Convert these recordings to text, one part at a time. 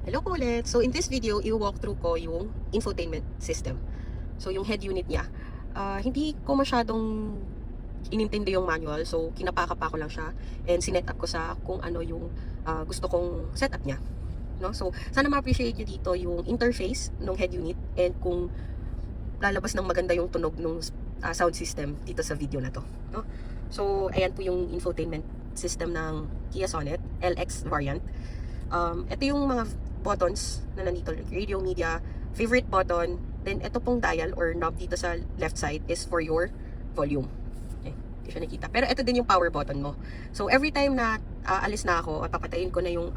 Hello po ulit. So in this video, i-walk through ko yung infotainment system. So yung head unit niya. Hindi ko masyadong inintindi yung manual. So kinapaka ko lang siya and sinet up ko sa kung ano yung gusto kong setup niya. No? So sana ma-appreciate nyo dito yung interface ng head unit and kung lalabas ng maganda yung tunog ng sound system dito sa video na to. No? So ayan po yung infotainment system ng Kia Sonet LX variant. Ito yung mga buttons na nandito, like radio, media, favorite button, then ito pong dial or knob dito sa left side is for your volume. Okay, hindi siya nakita. Pero ito din yung power button mo. So every time na alis na ako, papatayin ko na yung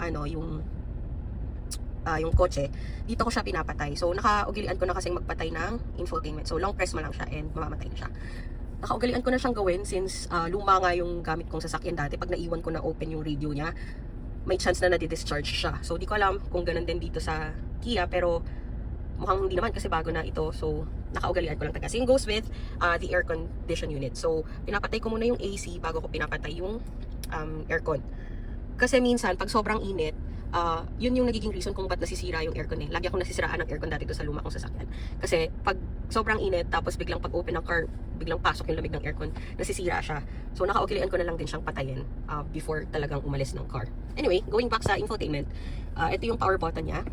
yung kotse, dito ko siya pinapatay. So nakaugilian ko na kasing magpatay ng infotainment. So long press mo lang siya and mamamatay na siya. Nakaugalian ko na siyang gawin since luma nga yung gamit kong sasakyan dati. Pag naiwan ko na open yung radio niya, may chance na nadi-discharge siya. So, di ko alam kung ganun din dito sa Kia, pero mukhang hindi naman kasi bago na ito. So, nakaugalian ko lang talaga. Same goes with the air condition unit. So, pinapatay ko muna yung AC bago ko pinapatay yung aircon. Kasi minsan, pag sobrang init, yun yung nagiging reason kung ba't nasisira yung aircon eh. Lagi akong nasisiraan ng aircon dati doon sa luma kong sasakyan. Kasi pag sobrang init, tapos biglang pag-open ng car, biglang pasok yung lamig ng aircon, nasisira siya. So nakaugilian ko na lang din siyang patayin before talagang umalis ng car. Anyway, going back sa infotainment, ito yung power button niya.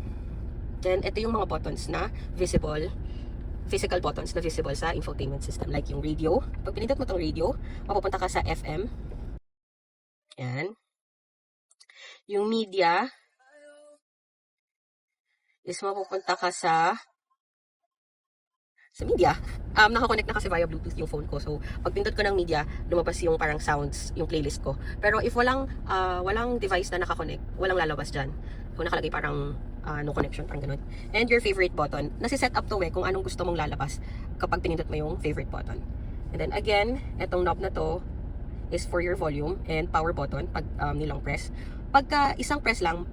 Then ito yung mga buttons na visible, physical buttons na visible sa infotainment system. Like yung radio. Pag pinindot mo tong radio, mapupunta ka sa FM. Yan. Yung media is mapupunta ka sa media. Nakakonect na kasi via Bluetooth yung phone ko. So, pag pindot ko ng media, lumabas yung parang sounds, yung playlist ko. Pero if walang device na nakakonect, walang lalabas dyan. So, nakalagay parang no connection, parang ganun. And your favorite button. Nasi-set up to kung anong gusto mong lalabas kapag pinindot mo yung favorite button. And then again, etong knob na to is for your volume and power button pag nilang press. Pagka isang press lang,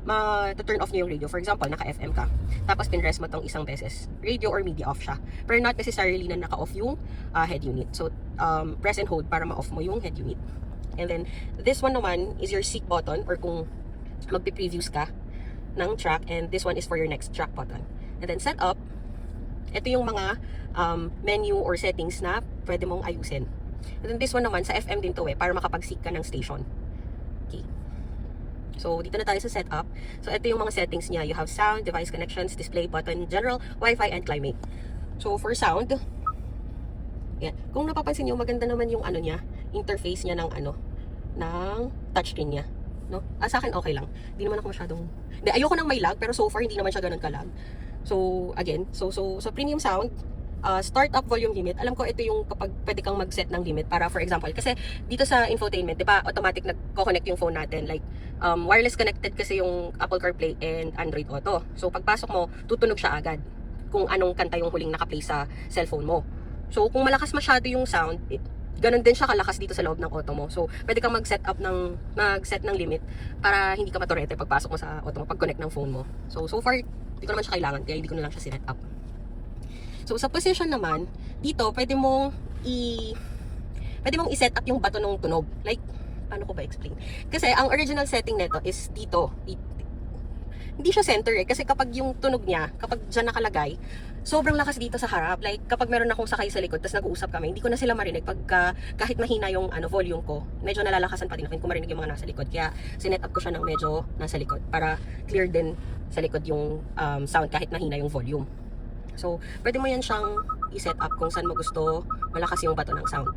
ma-turn off niyo yung radio. For example, naka-FM ka. Tapos pinress mo tong isang beses. Radio or media off siya. Pero not necessarily na naka-off yung head unit. So, press and hold para ma-off mo yung head unit. And then, this one naman is your seek button or kung magpi-previews ka ng track. And this one is for your next track button. And then, set up. Ito yung mga menu or settings na pwede mong ayusin. And then, this one naman, sa FM din to para makapag-seek ka ng station. Okay. So, dito na tayo sa setup. So, ito yung mga settings niya. You have sound, device connections, display button, general, Wi-Fi, and climate. So, for sound, yan. Kung napapansin niyo, maganda naman yung niya, interface niya ng touchscreen niya. No? Sa akin, okay lang. Hindi naman ako masyadong... Hindi, ayoko nang may lag, pero so far, hindi naman siya ganun ka-lag. So, again, so premium sound, startup volume limit. Alam ko ito yung kapag pwede kang mag-set ng limit para for example, kasi dito sa infotainment, 'di ba, automatic nagko-connect yung phone natin like wireless connected kasi yung Apple CarPlay and Android Auto. So pagpasok mo, tutunog siya agad kung anong kanta yung huling naka-play sa cellphone mo. So kung malakas masyado yung sound, ganun din siya kalakas dito sa loob ng auto mo. So pwede kang mag-set ng limit para hindi ka maturete pagpasok mo sa auto mo, pag-connect ng phone mo. So far, hindi ko naman siya kailangan kaya hindi ko na lang siya sinet up. So, sa position naman, dito, pwede mong i-set up yung bato ng tunog. Like, paano ko ba explain? Kasi, ang original setting nito is dito. Hindi siya center kasi kapag yung tunog niya, kapag dyan nakalagay, sobrang lakas dito sa harap. Like, kapag meron akong sakay sa likod, tapos nag-uusap kami, hindi ko na sila marinig pagka, kahit mahina yung volume ko, medyo nalalakasan pa din ako, hindi ko marinig yung mga nasa likod. Kaya, sinet up ko siya ng medyo nasa likod para clear din sa likod yung sound kahit mahina yung volume. So, pwede mo yan siyang i-set up kung saan mo gusto malakas yung bato ng sound.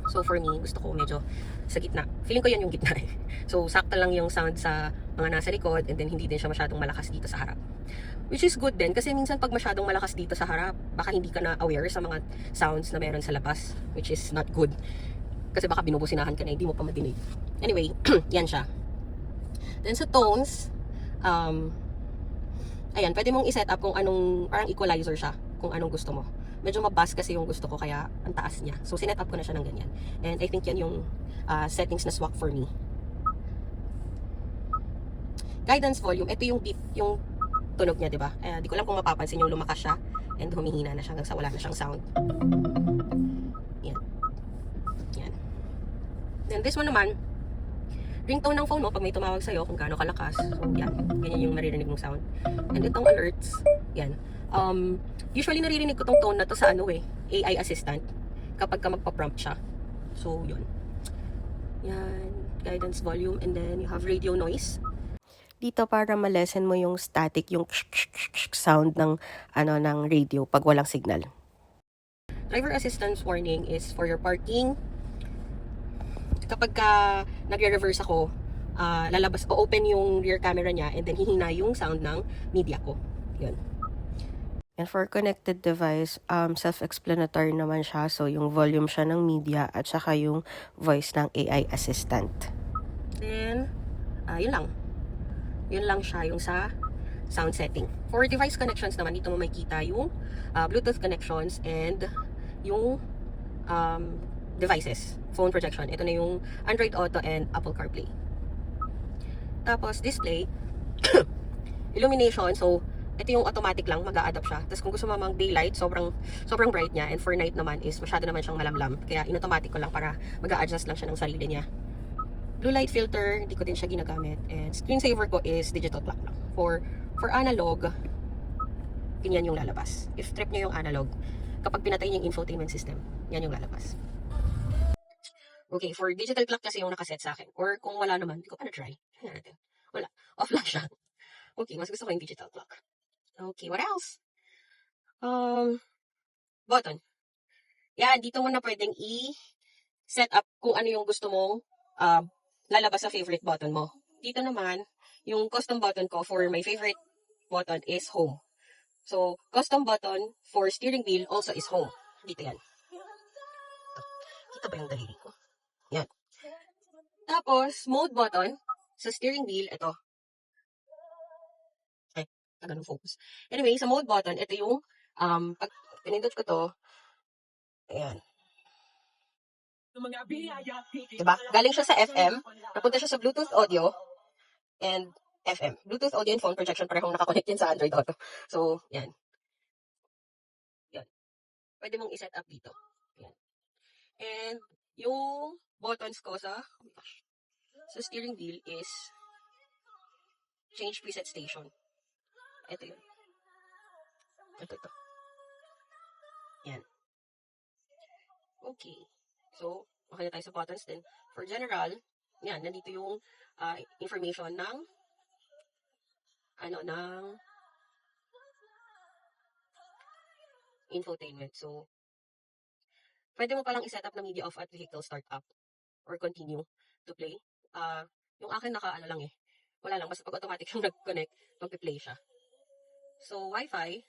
So, for me, gusto ko medyo sa gitna. Feeling ko yan yung gitna eh. So, sakto lang yung sound sa mga nasa likod and then hindi din siya masyadong malakas dito sa harap. Which is good din kasi minsan pag masyadong malakas dito sa harap, baka hindi ka na aware sa mga sounds na meron sa labas, which is not good. Kasi baka binubusinahan ka na, hindi mo pa madinig. Anyway, yan siya. Then sa tones, ayan, pwede mong i-set up kung anong, parang equalizer siya, kung anong gusto mo. Medyo mabass kasi yung gusto ko, kaya ang taas niya. So, sinet up ko na siya ng ganyan. And I think yan yung settings na swak for me. Guidance volume, ito yung beep, yung tunog niya, diba? Di ko alam kung mapapansin yung lumakas siya and humihina na siya hanggang sa wala na siyang sound. Yan. Yan. Then this one naman, ringtone ng phone mo pag may tumawag sa'yo kung gaano kalakas. So, yan. Ganyan yung maririnig mong sound. And itong alerts, yan. Usually naririnig ko tong tone na to sa AI assistant kapag ka magpa-prompt siya. So, yun. Yan. Guidance volume. And then, you have radio noise. Dito para ma-lessen mo yung static, yung sound ng, ng radio pag walang signal. Driver assistance warning is for your parking. Kapag nagre-reverse ako, lalabas o open yung rear camera niya and then hihina yung sound ng media ko. Yun. And for connected device, self-explanatory naman siya. So, yung volume siya ng media at saka yung voice ng AI assistant. Then, yun lang. Yun lang siya yung sa sound setting. For device connections naman, dito mo makita yung Bluetooth connections and yung devices, phone projection. Ito na yung Android Auto and Apple CarPlay. Tapos display, illumination. So, ito yung automatic lang, mag-a-adapt siya. Tapos kung gusto mo mag daylight, sobrang bright niya. And for night naman is masyado naman siyang malamlam. Kaya in-automatic ko lang para mag-a-adjust lang siya ng sarili niya. Blue light filter, hindi ko din siya ginagamit. And screensaver ko is digital clock lang. For analog, ganyan yung lalabas. If trip nyo yung analog, kapag pinatay yung infotainment system, yan yung lalabas. Okay, for digital clock kasi yung nakaset sa akin. Or kung wala naman, hindi ko pa na-try. Tingnan natin. Wala. Off lang siya. Okay, mas gusto ko yung digital clock. Okay, what else? Button. Yan, dito mo na pwedeng i-set up kung ano yung gusto mong lalabas sa favorite button mo. Dito naman, yung custom button ko for my favorite button is home. So, custom button for steering wheel also is home. Dito yan. Kita ba yung daliri ko? Yan. Tapos, mode button sa steering wheel, ito. Ay, ganun focus. Anyway, sa mode button, ito yung, pag pinindot ko to, ayan. Diba? Galing siya sa FM, napunta siya sa Bluetooth audio, and FM. Bluetooth audio and phone projection, parehong nakakonect yan sa Android Auto. So, yan. Yan. Pwede mong iset up dito. Yan. And, yung buttons ko sa steering wheel is change preset station. Ito yun. Ito. Yan. Okay. So, okay na tayo sa buttons din. For general, yan, nandito yung information ng infotainment. So, pwede mo palang iset up na media off at vehicle start up or continue to play. Yung akin lang eh. Wala lang, basta pag automatic yung nag-connect, mag-play siya. So, Wi-Fi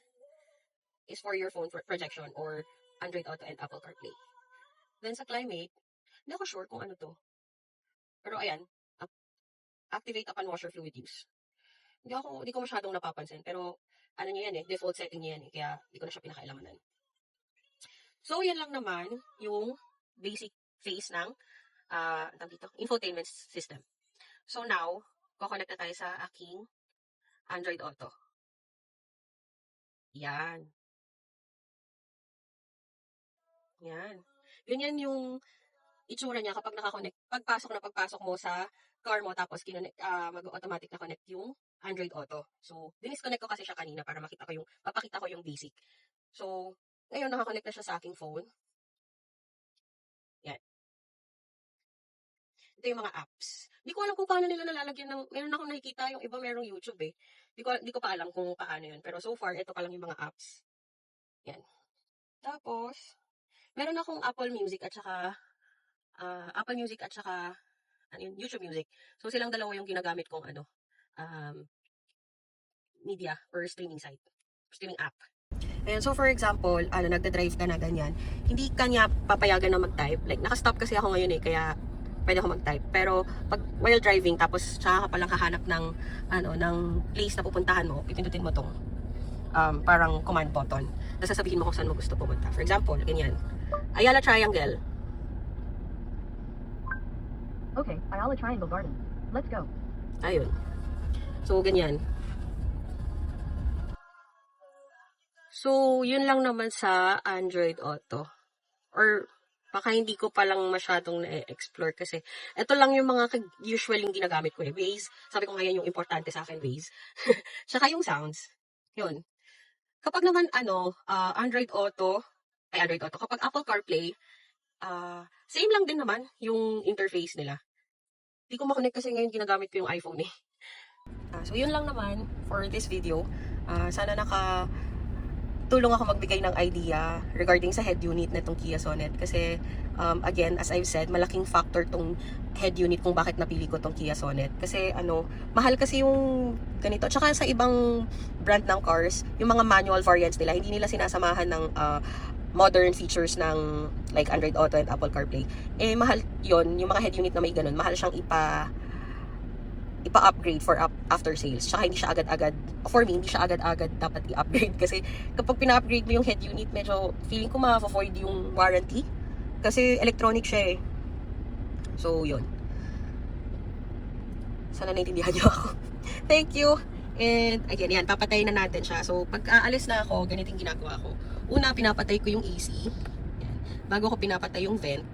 is for your phone projection or Android Auto and Apple CarPlay. Then sa climate, hindi ako sure kung ano to. Pero ayan, activate upon washer fluid use. Hindi ko masyadong napapansin, pero ano niya yan default setting niya yan kaya hindi ko na siya pinakailamanan. So, yan lang naman yung basic phase ng infotainment system. So now, kukonect na tayo sa aking Android Auto. Yan. Ganyan yung itsura niya kapag nakakonect. Pagpasok mo sa car mo, tapos mag-automatic na connect yung Android Auto. So, dinisconnect ko kasi siya kanina para papakita ko yung basic. So, ngayon nakakonect na siya sa aking phone. Yan. Ito yung mga apps. Hindi ko alam kung paano nila nalalagyan ng, meron akong nakikita, yung iba merong YouTube eh. Hindi ko pa alam kung paano yun. Pero so far, ito pa lang yung mga apps. Yan. Tapos, meron akong Apple Music at saka YouTube Music. So, silang dalawa yung ginagamit kong media or streaming app. And so, for example, nagda-drive ka na ganyan, hindi ka niya papayagan na mag-type. Like, naka-stop kasi ako ngayon kaya pwede ako mag-type. Pero, while driving, tapos tsaka ka palang hahanap ng place na pupuntahan mo, pipindutin mo tong parang command button. Tapos sasabihin mo kung saan mo gusto pumunta. For example, ganyan. Ayala Triangle. Okay, Ayala Triangle Garden. Let's go. Ayun. So, ganyan. So, yun lang naman sa Android Auto. Or, Baka hindi ko palang masyadong na-explore kasi ito lang yung mga usual yung ginagamit ko eh. Waze. Sabi ko ngayon yung importante sa akin, Waze. Tsaka yung sounds. Yun. Kapag naman Android Auto, kapag Apple CarPlay, same lang din naman yung interface nila. Hindi ko makonect kasi ngayon ginagamit ko yung iPhone eh. So yun lang naman for this video. Sana tulong ako magbigay ng idea regarding sa head unit na itong Kia Sonet. Kasi, again, as I've said, malaking factor tong head unit kung bakit napili ko tong Kia Sonet. Kasi, mahal kasi yung ganito. Tsaka sa ibang brand ng cars, yung mga manual variants nila, hindi nila sinasamahan ng modern features ng like Android Auto and Apple CarPlay. Eh, mahal yon yung mga head unit na may ganun. Mahal siyang ipa-upgrade for after sales. Tsaka hindi siya agad-agad, for me, hindi siya agad-agad dapat i-upgrade. Kasi kapag pina-upgrade mo yung head unit, medyo feeling ko ma-void yung warranty. Kasi electronic siya eh. So, yun. Sana naintindihan niyo ako. Thank you. And again, yan, papatayin na natin siya. So, pag aalis na ako, ganito yung ginagawa ko. Una, pinapatay ko yung AC. Yan. Bago ko pinapatay yung vent.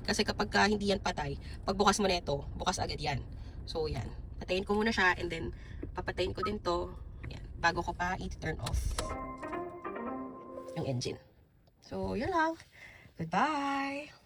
Kasi kapag hindi yan patay, pagbukas mo na ito, bukas agad yan. So, yan. Patayin ko muna siya and then papatayin ko din to. Yan. Bago ko pa i-turn off yung engine. So, yun lang. Goodbye!